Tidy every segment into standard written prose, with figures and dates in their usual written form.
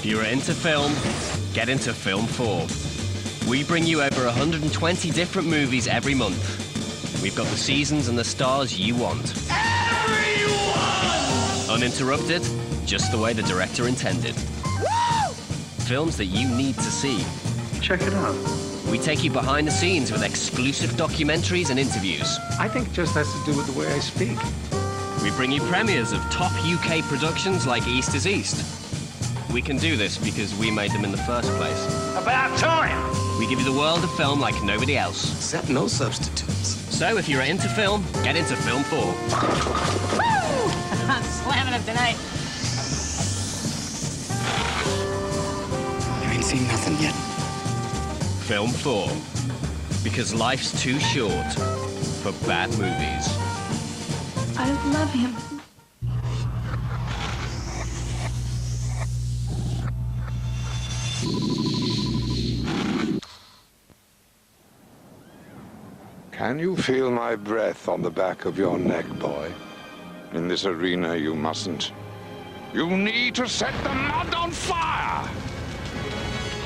you're into film, get into Film 4. We bring you over 120 different movies every month. We've got the seasons and the stars you want. Everyone! Uninterrupted, just the way the director intended. Woo! Films that you need to see. Check it out. We take you behind the scenes with exclusive documentaries and interviews. I think it just has to do with the way I speak. We bring you premieres of top UK productions like East is East. We can do this because we made them in the first place. About time! We give you the world of film like nobody else. Except no substitutes. So if you're into film, get into Film 4. Woo! I'm slamming them tonight. You ain't seen nothing yet. Film 4. Because life's too short for bad movies. I love him. Can you feel my breath on the back of your neck, boy? In this arena, you mustn't. You need to set the mud on fire!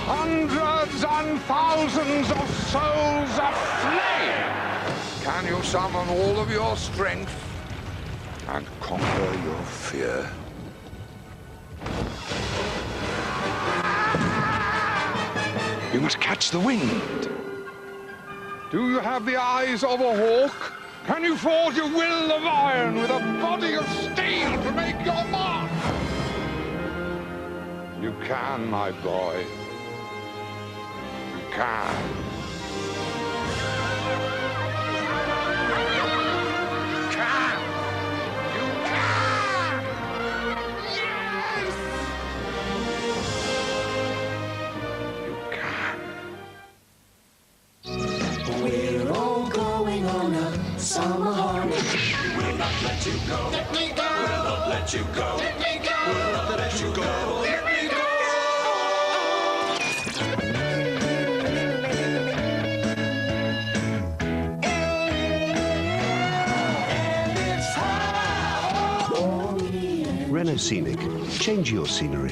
Hundreds and thousands of souls aflame! Can you summon all of your strength and conquer your fear? You must catch the wind. Do you have the eyes of a hawk? Can you forge a will of iron with a body of steel to make your mark? You can, my boy. You can. You can. You can. Yes! You can. We're all going on a summer holiday. We'll not let you go. Let me go. We'll not let you go. Let me go. We'll not let you go. Let me go. Renault Scenic. Change your scenery.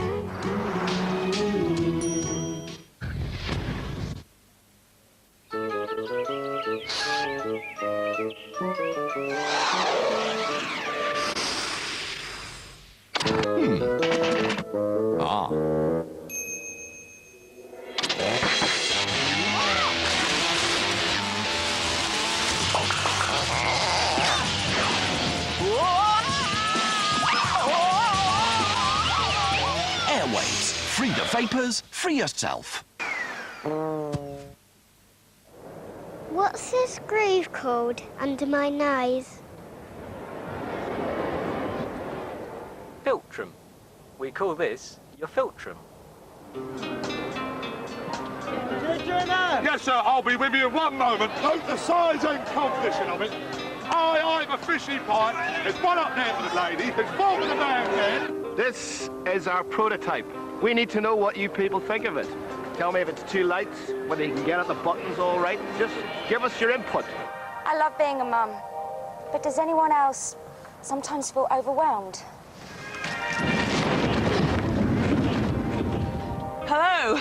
Airwaves. Free the vapors, free yourself. What's this groove called under my nose? Filtrum. We call this your filtrum. Yes, sir, I'll be with you in one moment. Note the size and composition of it. I'm a fishy pie. There's one up there for the lady. There's four for the man there. This is our prototype. We need to know what you people think of it. Tell me if it's too light, whether you can get at the buttons all right. Just give us your input. I love being a mum, but does anyone else sometimes feel overwhelmed? Hello.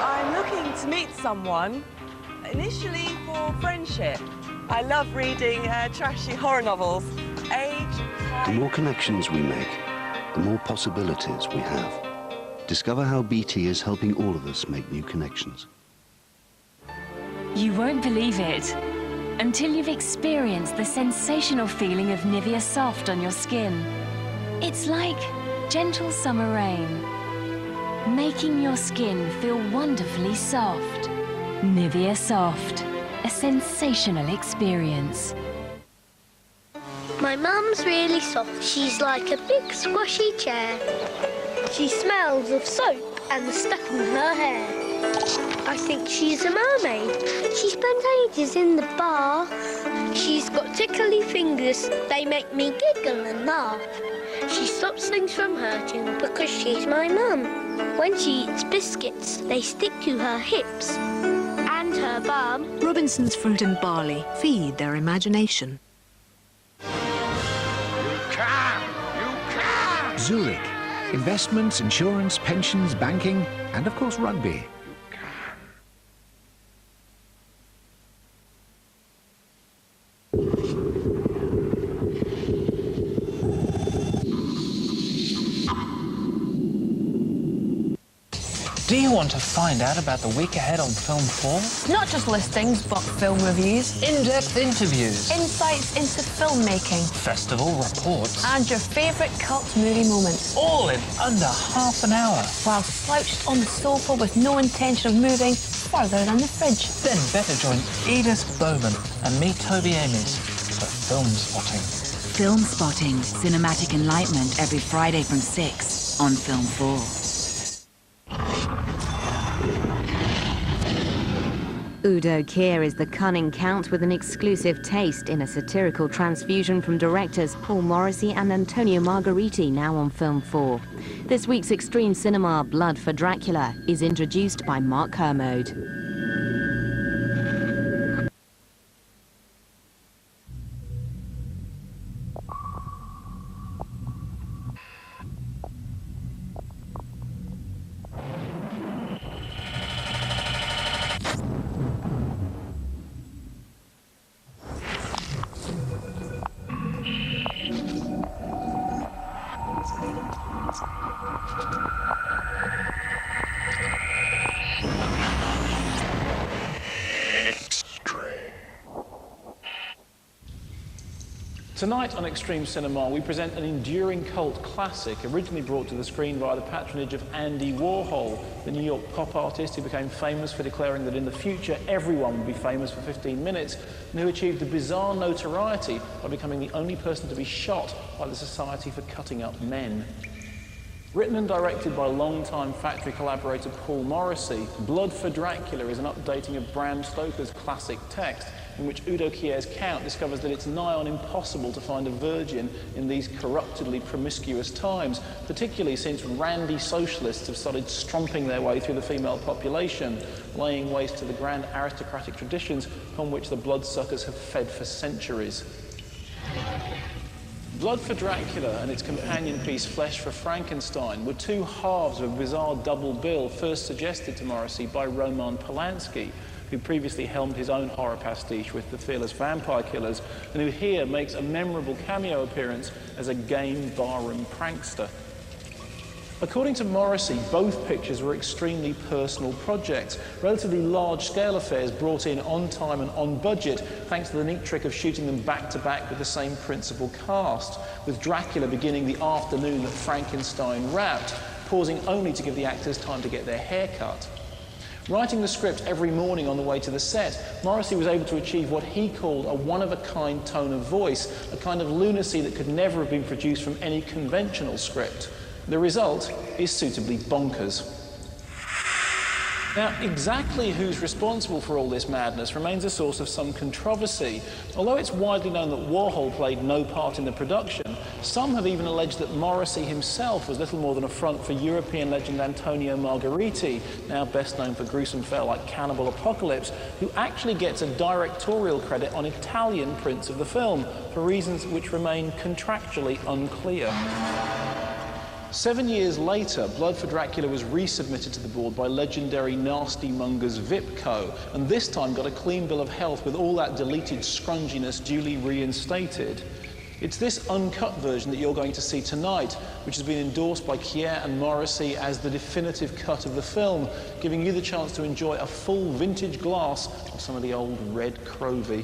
I'm looking to meet someone, initially for friendship. I love reading trashy horror novels. Age, The more connections we make, the more possibilities we have. Discover how BT is helping all of us make new connections. You won't believe it until you've experienced the sensational feeling of Nivea Soft on your skin. It's like gentle summer rain, making your skin feel wonderfully soft. Nivea Soft, a sensational experience. My mum's really soft. She's like a big squashy chair. She smells of soap and the stuff in her hair. I think she's a mermaid. She spent ages in the bath. She's got tickly fingers. They make me giggle and laugh. She stops things from hurting because she's my mum. When she eats biscuits, they stick to her hips and her bum. Robinson's Fruit and Barley. Feed their imagination. You can! You can! Zurich. Investments, insurance, pensions, banking, and of course rugby. Do you want to find out about the week ahead on Film 4? Not just listings, but film reviews, In-depth interviews, insights into filmmaking, festival reports, and your favourite cult movie moments. all in under half an hour. While slouched on the sofa with no intention of moving further than the fridge. Then better join Edith Bowman and me, Toby Amies, for Film Spotting. Film Spotting, cinematic enlightenment every Friday from 6 on Film 4. Udo Kier is the cunning count with an exclusive taste in a satirical transfusion from directors Paul Morrissey and Antonio Margheriti, now on Film 4. This week's extreme cinema, Blood for Dracula, is introduced by Mark Kermode. Tonight on Extreme Cinema, we present an enduring cult classic, originally brought to the screen via the patronage of Andy Warhol, the New York pop artist who became famous for declaring that in the future everyone would be famous for 15 minutes, and who achieved a bizarre notoriety by becoming the only person to be shot by the Society for Cutting Up Men. Written and directed by longtime factory collaborator Paul Morrissey, Blood for Dracula is an updating of Bram Stoker's classic text, in which Udo Kier's Count discovers that it's nigh on impossible to find a virgin in these corruptedly promiscuous times, particularly since randy socialists have started strumping their way through the female population, laying waste to the grand aristocratic traditions upon which the bloodsuckers have fed for centuries. Blood for Dracula and its companion piece Flesh for Frankenstein were two halves of a bizarre double bill first suggested to Morrissey by Roman Polanski, who previously helmed his own horror pastiche with The Fearless Vampire Killers, and who here makes a memorable cameo appearance as a game barroom prankster. According to Morrissey, both pictures were extremely personal projects, relatively large-scale affairs brought in on time and on budget, thanks to the neat trick of shooting them back-to-back with the same principal cast, with Dracula beginning the afternoon that Frankenstein wrapped, pausing only to give the actors time to get their hair cut. Writing the script every morning on the way to the set, Morrissey was able to achieve what he called a one-of-a-kind tone of voice, a kind of lunacy that could never have been produced from any conventional script. The result is suitably bonkers. Now, exactly who's responsible for all this madness remains a source of some controversy. Although it's widely known that Warhol played no part in the production, some have even alleged that Morrissey himself was little more than a front for European legend Antonio Margheriti, now best known for gruesome fare like Cannibal Apocalypse, who actually gets a directorial credit on Italian prints of the film, for reasons which remain contractually unclear. 7 years later, Blood for Dracula was resubmitted to the board by legendary nasty mongers Vipco, and this time got a clean bill of health with all that deleted scrunginess duly reinstated. It's this uncut version that you're going to see tonight, which has been endorsed by Kier and Morrissey as the definitive cut of the film, giving you the chance to enjoy a full vintage glass of some of the old red Crovey.